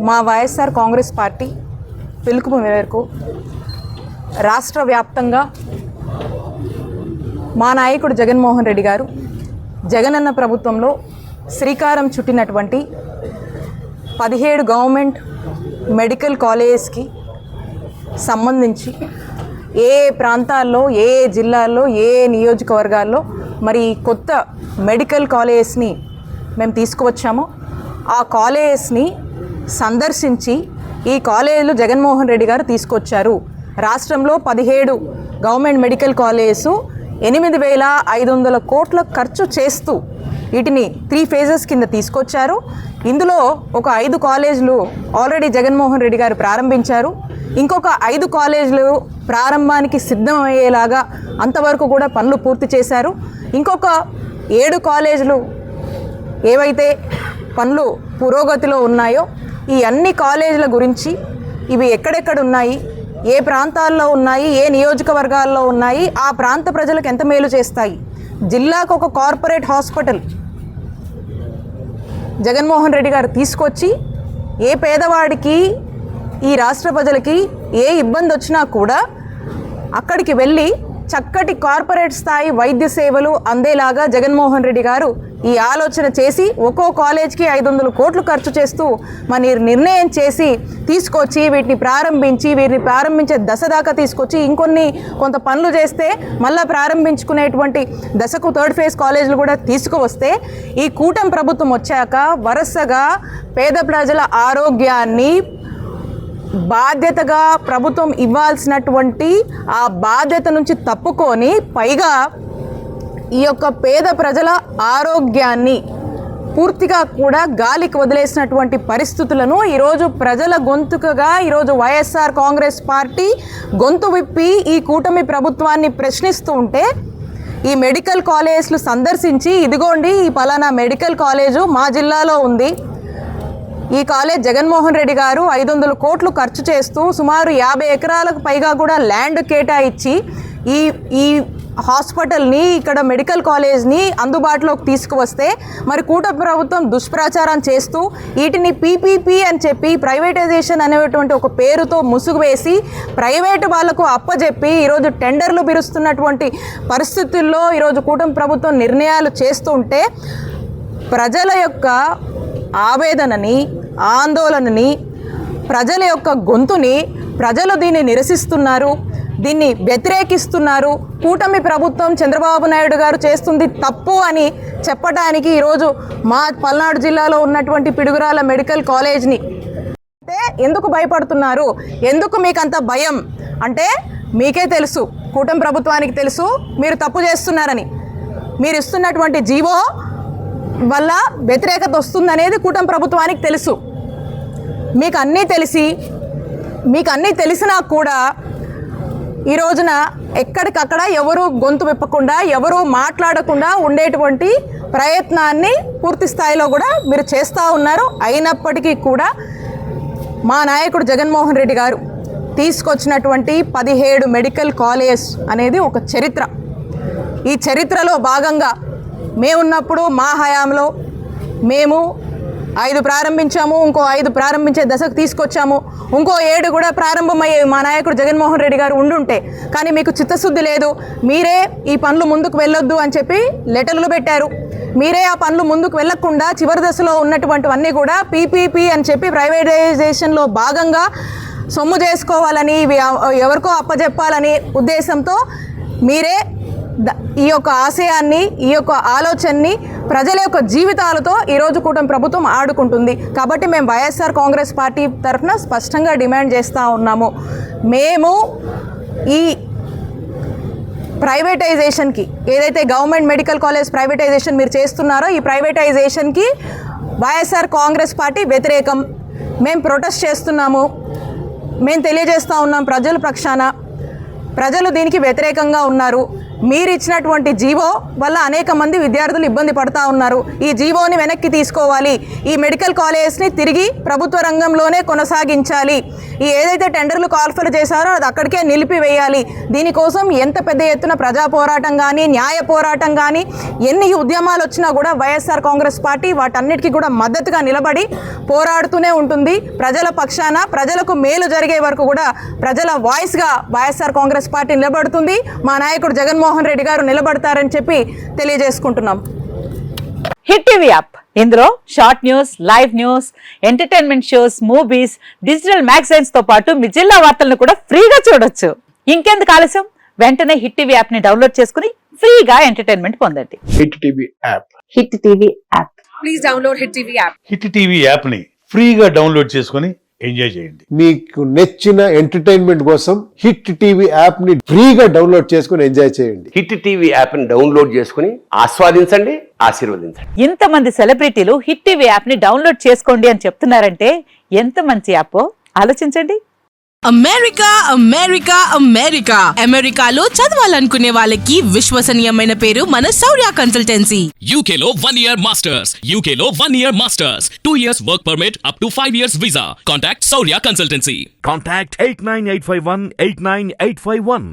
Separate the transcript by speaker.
Speaker 1: మా వైఎస్ఆర్ కాంగ్రెస్ పార్టీ పిలుపు మేరకు రాష్ట్ర వ్యాప్తంగా మా నాయకుడు జగన్మోహన్ రెడ్డి గారు జగనన్న ప్రభుత్వంలో శ్రీకారం చుట్టినటువంటి 17 గవర్నమెంట్ మెడికల్ కాలేజెస్కి సంబంధించి ఏ ప్రాంతాల్లో ఏ జిల్లాల్లో ఏ నియోజకవర్గాల్లో మరి కొత్త మెడికల్ కాలేజెస్ని మేము తీసుకువచ్చామో ఆ కాలేజెస్ని సందర్శించి ఈ కాలేజీలు జగన్మోహన్ రెడ్డి గారు తీసుకొచ్చారు. రాష్ట్రంలో 17 గవర్నమెంట్ మెడికల్ కాలేజెస్ 8,500 కోట్ల ఖర్చు చేస్తూ వీటిని 3 ఫేజెస్ కింద తీసుకొచ్చారు. ఇందులో ఒక 5 కాలేజీలు ఆల్రెడీ జగన్మోహన్ రెడ్డి గారు ప్రారంభించారు. ఇంకొక 5 కాలేజీలు ప్రారంభానికి సిద్ధమయ్యేలాగా అంతవరకు కూడా పనులు పూర్తి చేశారు. ఇంకొక 7 కాలేజీలు ఏవైతే పనులు పురోగతిలో ఉన్నాయో ఈ అన్ని కాలేజీల గురించి ఇవి ఎక్కడెక్కడ ఉన్నాయి, ఏ ప్రాంతాల్లో ఉన్నాయి, ఏ నియోజకవర్గాల్లో ఉన్నాయి, ఆ ప్రాంత ప్రజలకు ఎంత మేలు చేస్తాయి, జిల్లాకు ఒక కార్పొరేట్ హాస్పిటల్ జగన్మోహన్ రెడ్డి గారు తీసుకొచ్చి ఏ పేదవాడికి ఈ రాష్ట్ర ప్రజలకి ఏ ఇబ్బంది వచ్చినా కూడా అక్కడికి వెళ్ళి చక్కటి కార్పొరేట్ స్థాయి వైద్య సేవలు అందేలాగా జగన్మోహన్ రెడ్డి గారు ఈ ఆలోచన చేసి ఒక్కో కాలేజ్కి 500 కోట్లు ఖర్చు చేస్తూ మన నిర్ణయం చేసి తీసుకొచ్చి వీటిని ప్రారంభించే దశ దాకా తీసుకొచ్చి కొంత పనులు చేస్తే మళ్ళీ ప్రారంభించుకునేటువంటి దశకు 3rd ఫేజ్ కాలేజీలు కూడా తీసుకువస్తే ఈ కూటమి ప్రభుత్వం వచ్చాక వరుసగా పేద ప్రజల ఆరోగ్యాన్ని బాధ్యతగా ప్రభుత్వం ఇవ్వాల్సినటువంటి ఆ బాధ్యత నుంచి తప్పుకొని పైగా ఈ యొక్క పేద ప్రజల ఆరోగ్యాన్ని పూర్తిగా కూడా గాలికి వదిలేసినటువంటి పరిస్థితులను ఈరోజు ప్రజల గొంతుకగా ఈరోజు వైఎస్ఆర్ కాంగ్రెస్ పార్టీ గొంతు విప్పి ఈ కూటమి ప్రభుత్వాన్ని ప్రశ్నిస్తూ ఉంటే ఈ మెడికల్ కాలేజెస్లు సందర్శించి ఇదిగోండి ఈ పలానా మెడికల్ కాలేజు మా జిల్లాలో ఉంది, ఈ కాలేజ్ జగన్మోహన్ రెడ్డి గారు 500 కోట్లు ఖర్చు చేస్తూ సుమారు 50 ఎకరాలకు పైగా కూడా ల్యాండ్ కేటాయించి ఈ హాస్పిటల్ని ఇక్కడ మెడికల్ కాలేజ్ని అందుబాటులోకి తీసుకువస్తే మరి కూటమి ప్రభుత్వం దుష్ప్రచారం చేస్తూ వీటిని పీపీపీ అని చెప్పి ప్రైవేటైజేషన్ అనేటువంటి ఒక పేరుతో ముసుగు వేసి ప్రైవేటు వాళ్లకు అప్పజెప్పి ఈరోజు టెండర్లు పిలుస్తున్నటువంటి పరిస్థితుల్లో ఈరోజు కూటమి ప్రభుత్వం నిర్ణయాలు చేస్తుంటే ప్రజల యొక్క ఆవేదనని ఆందోళనని ప్రజల యొక్క గొంతుని ప్రజలు దీన్ని నిరసిస్తున్నారు, దీన్ని వ్యతిరేకిస్తున్నారు. కూటమి ప్రభుత్వం చంద్రబాబు నాయుడు గారు చేస్తుంది తప్పు అని చెప్పడానికి ఈరోజు మా పల్నాడు జిల్లాలో ఉన్నటువంటి పిడుగురాల మెడికల్ కాలేజ్ని ఎందుకు భయపడుతున్నారు, ఎందుకు మీకు అంత భయం అంటే మీకే తెలుసు, కూటమి ప్రభుత్వానికి తెలుసు మీరు తప్పు చేస్తున్నారని. మీరు ఇస్తున్నటువంటి జీవో వల్ల వ్యతిరేకత వస్తుందనేది కూటమి ప్రభుత్వానికి తెలుసు. మీకు అన్నీ తెలిసినా కూడా ఈ రోజున ఎక్కడికక్కడ ఎవరు గొంతు విప్పకుండా ఎవరు మాట్లాడకుండా ఉండేటువంటి ప్రయత్నాన్ని పూర్తి స్థాయిలో కూడా మీరు చేస్తూ ఉన్నారు. అయినప్పటికీ కూడా మా నాయకుడు జగన్మోహన్ రెడ్డి గారు తీసుకొచ్చినటువంటి 17 మెడికల్ కాలేజ్ అనేది ఒక చరిత్ర. ఈ చరిత్రలో భాగంగా మేమున్నప్పుడు మా హయాంలో మేము 5 ప్రారంభించాము, ఇంకో 5 ప్రారంభించే దశకు తీసుకొచ్చాము, ఇంకో 7 కూడా ప్రారంభమయ్యేవి మా నాయకుడు జగన్మోహన్ రెడ్డి గారు ఉండుంటే. కానీ మీకు చిత్తశుద్ధి లేదు, మీరే ఈ పనులు ముందుకు వెళ్ళొద్దు అని చెప్పి లెటర్లు పెట్టారు. మీరే ఆ పనులు ముందుకు వెళ్లకుండా చివరి దశలో ఉన్నటువంటివన్నీ కూడా పీపీపీ అని చెప్పి ప్రైవేటైజేషన్లో భాగంగా సొమ్ము చేసుకోవాలని ఎవరికో అప్పజెప్పాలని ఉద్దేశంతో మీరే ఈ యొక్క ఆశయాన్ని ఈ యొక్క ఆలోచనని ప్రజల యొక్క జీవితాలతో ఈరోజు కూటమి ప్రభుత్వం ఆడుకుంటుంది. కాబట్టి మేము వైఎస్ఆర్ కాంగ్రెస్ పార్టీ తరఫున స్పష్టంగా డిమాండ్ చేస్తూ ఉన్నాము, మేము ఈ ప్రైవేటైజేషన్కి ఏదైతే గవర్నమెంట్ మెడికల్ కాలేజ్ ప్రైవేటైజేషన్ మీరు చేస్తున్నారో ఈ ప్రైవేటైజేషన్కి వైఎస్ఆర్ కాంగ్రెస్ పార్టీ వ్యతిరేకం. మేము ప్రొటెస్ట్ చేస్తున్నాము, మేము తెలియజేస్తూ ఉన్నాం ప్రజల పక్షాన. ప్రజలు దీనికి వ్యతిరేకంగా ఉన్నారు. మీరు ఇచ్చినటువంటి జీవో వల్ల అనేక మంది విద్యార్థులు ఇబ్బంది పడుతూ ఉన్నారు. ఈ జీవోని వెనక్కి తీసుకోవాలి, ఈ మెడికల్ కాలేజెస్ని తిరిగి ప్రభుత్వ రంగంలోనే కొనసాగించాలి, ఈ ఏదైతే టెండర్లు కాల్ఫర్ చేశారో అది అక్కడికే నిలిపివేయాలి. దీనికోసం ఎంత పెద్ద ఎత్తున ప్రజా పోరాటం కానీ న్యాయ పోరాటం కానీ ఎన్ని ఉద్యమాలు వచ్చినా కూడా వైఎస్ఆర్ కాంగ్రెస్ పార్టీ వాటన్నిటికీ కూడా మద్దతుగా నిలబడి పోరాడుతూనే ఉంటుంది. ప్రజల పక్షాన ప్రజలకు మేలు జరిగే వరకు కూడా ప్రజల వాయిస్గా వైఎస్ఆర్ కాంగ్రెస్ పార్టీ నిలబడుతుంది. మా నాయకుడు జగన్మోహన్ రెడ్డి గారు నిలబడతారని చెప్పి తెలియజేసుకుంటున్నాం.
Speaker 2: హిట్ టీవీ యాప్, ఇందులో short news, live news, entertainment shows, movies, digital magazines తో పాటు మీ జిల్లా వార్తలను కూడా ఫ్రీగా చూడొచ్చు. ఇంకెందుకు ఆలస్యం, వెంటనే హిట్ టీవీ యాప్ ని డౌన్లోడ్ చేసుకుని ఫ్రీగా ఎంటర్టైన్మెంట్ పొందండి.
Speaker 3: Hit TV app.
Speaker 2: Hit TV app.
Speaker 4: Please download hit TV app.
Speaker 5: Hit TV app ని ఫ్రీగా డౌన్లోడ్ చేసుకుని ఎంజాయ్ చేయండి.
Speaker 3: మీకు నచ్చిన ఎంటర్టైన్మెంట్ కోసం హిట్ టీవీ యాప్ ని ఫ్రీగా డౌన్లోడ్ చేసుకుని ఎంజాయ్ చేయండి.
Speaker 6: హిట్ టీవీ యాప్ ని డౌన్లోడ్ చేసుకుని ఆస్వాదించండి, ఆశీర్వదించండి.
Speaker 2: ఇంతమంది సెలబ్రిటీలు హిట్ టీవీ యాప్ ని డౌన్లోడ్ చేసుకోండి అని చెప్తున్నారంటే ఎంత మంచి యాప్ ఆలోచించండి.
Speaker 7: అమెరికా అమెరికా అమెరికా అమెరికాలో చదవాలనుకునే వాళ్ళకి విశ్వసనీయమైన పేరు మన శౌర్య కన్సల్టెన్సీ.
Speaker 8: UK లో 1 year masters. UK లో 1 year masters. 2 years work permit up to 5 years visa. Contact Saurya Consultancy.
Speaker 9: Contact 89851 89851.